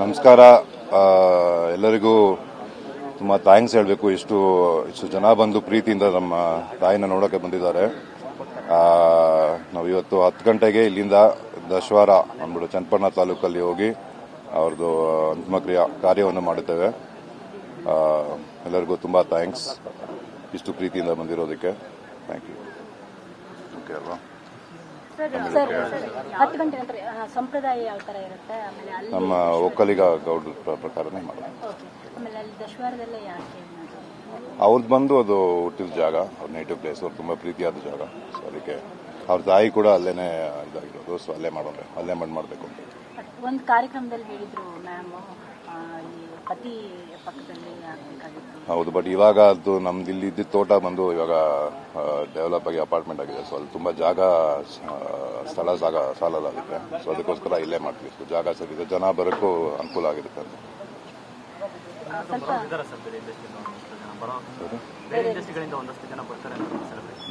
ನಮಸ್ಕಾರ. ಎಲ್ಲರಿಗೂ ತುಂಬ ಥ್ಯಾಂಕ್ಸ್ ಹೇಳಬೇಕು. ಇಷ್ಟು ಜನ ಬಂದು ಪ್ರೀತಿಯಿಂದ ನಮ್ಮ ತಾಯಿನ ನೋಡೋಕೆ ಬಂದಿದ್ದಾರೆ. ನಾವು ಇವತ್ತು 10 ಗಂಟೆಗೆ ಇಲ್ಲಿಂದ ದಶವಾರ ಅಂದ್ಬಿಟ್ಟು ಚನ್ನಪಟ್ಟಣ ತಾಲೂಕಲ್ಲಿ ಹೋಗಿ ಅವ್ರದ್ದು ಅಂತಿಮ ಕಾರ್ಯವನ್ನು ಮಾಡುತ್ತೇವೆ. ಎಲ್ಲರಿಗೂ ತುಂಬ ಥ್ಯಾಂಕ್ಸ್ ಇಷ್ಟು ಪ್ರೀತಿಯಿಂದ ಬಂದಿರೋದಕ್ಕೆ. Thank you. ಓಕೆ ಅಲ್ವಾ? ಸಂಪ್ರದಾಯ ಯಾವ ತರ ಇರುತ್ತೆ? ನಮ್ಮ ಒಕ್ಕಲಿಗ ಗೌಡ್ರ ಪ್ರಕಾರನೇ ಮಾಡೋದು. ಅವ್ರದ್ದು ಬಂದು ಅದು ಹುಟ್ಟಿದ ಜಾಗ, ಅವ್ರ ನೇಟಿವ್ ಪ್ಲೇಸ್, ಅವ್ರು ತುಂಬ ಪ್ರೀತಿಯಾದ ಜಾಗ. ಸೊ ಅದಕ್ಕೆ ಅವ್ರ ತಾಯಿ ಕೂಡ ಅಲ್ಲೇನೆ ಇದಾಗಿರೋದು. ಸೊ ಅಲ್ಲೇ ಮಾಡಬೇಕು ಅಂತ ಒಂದು ಕಾರ್ಯಕ್ರಮದಲ್ಲಿ ಹೇಳಿದ್ರು ಮ್ಯಾಮ್, ಪತಿ ಪಕ್ಕದಲ್ಲಿ ಆಗಬೇಕಾಗಿತ್ತು. ಹೌದು, ಬಟ್ ಇವಾಗ ಅದು ನಮ್ದು ಇಲ್ಲಿ ಇದ್ದಿದ್ದ ತೋಟ ಬಂದು ಇವಾಗ ಡೆವಲಪ್ ಆಗಿ ಅಪಾರ್ಟ್ಮೆಂಟ್ ಆಗಿದೆ. ಸೊ ಅಲ್ಲಿ ತುಂಬ ಸ್ಥಳ ಸಾಲಲ್ಲ ಅದಕ್ಕೆ. ಸೊ ಅದಕ್ಕೋಸ್ಕರ ಇಲ್ಲೇ ಮಾಡ್ತೀವಿ. ಸೊ ಜಾಗ ಸರಿದೆ, ಜನ ಬರೋಕ್ಕೂ ಅನುಕೂಲ ಆಗಿರುತ್ತೆ ಅಂತ.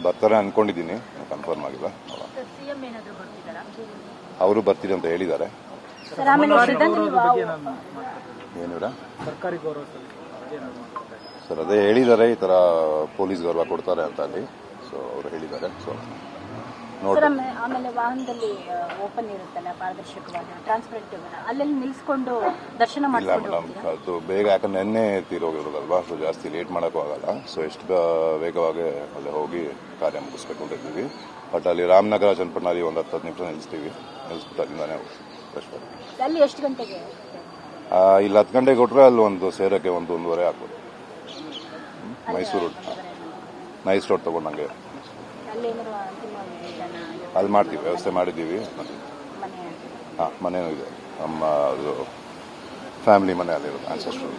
ಬರ್ತಾರೆ ಅನ್ಕೊಂಡಿದ್ದೀನಿ, ಕನ್ಫರ್ಮ್ ಆಗಿಲ್ಲ. ಅವರು ಬರ್ತೀರಿ ಅಂತ ಹೇಳಿದ್ದಾರೆ. ಏನಿಲ್ಲ ಸರ್, ಅದೇ ಹೇಳಿದ್ದಾರೆ, ಈ ತರ ಪೊಲೀಸ್ ಗೌರವ ಕೊಡ್ತಾರೆ ಅಂತ ಅಲ್ಲಿ. ಸೊ ಅವರು ಹೇಳಿದ್ದಾರೆ. ಸೊ ಆಮೇಲೆ ವಾಹನದಲ್ಲಿ ಓಪನ್ ಇರುತ್ತಲ್ಲ, ಪಾರದರ್ಶಕವಾಗಿ ಟ್ರಾನ್ಸ್ಪರೆಂಟ್, ಅಲ್ಲೆಲ್ಲಿ ನಿಲ್ಸ್ಕೊಂಡು ದರ್ಶನ ಇಲ್ಲ ಮೇಡಮ್, ಅದು ಬೇಗ, ಯಾಕಂದ್ರೆ ನೆನ್ನೆ ತೀರೋಗಿರೋದಲ್ವಾ. ಸೊ ಜಾಸ್ತಿ ಲೇಟ್ ಮಾಡೋಕ್ಕೂ ಆಗಲ್ಲ. ಸೊ ಎಷ್ಟು ವೇಗವಾಗಿ ಅಲ್ಲಿ ಹೋಗಿ ಕಾರ್ಯ ಮುಗಿಸ್ಬೇಕು ಅಂತ ಇದ್ದೀವಿ. ಬಟ್ ಅಲ್ಲಿ ರಾಮನಗರ ಚನ್ನಪಟ್ಟಣದಲ್ಲಿ ಒಂದು 10 ನಿಮಿಷ ನಿಲ್ಲಿಸ್ಬಿಟ್ಟು ಅಲ್ಲಿಂದಾನೆ ಅಲ್ಲಿ ಎಷ್ಟು ಗಂಟೆಗೆ? ಇಲ್ಲಿ 10 ಗಂಟೆಗೆ ಕೊಟ್ಟರೆ ಅಲ್ಲಿ ಒಂದು ಸೇರೋಕ್ಕೆ 1-1:30 ಆಗ್ಬೋದು. ಮೈಸೂರು ನೈಸ್ ರೋಡ್ ತಗೊಂಡಂಗೆ ಅಲ್ಲಿ ಮಾಡ್ತೀವಿ, ವ್ಯವಸ್ಥೆ ಮಾಡಿದ್ದೀವಿ. ಹಾಂ, ಮನೆಯೂ ಇದೆ, ನಮ್ಮ ಫ್ಯಾಮಿಲಿ ಮನೆ ಅಲ್ಲಿರೋದು, ಆನ್ಸೆಸ್ಟರ್.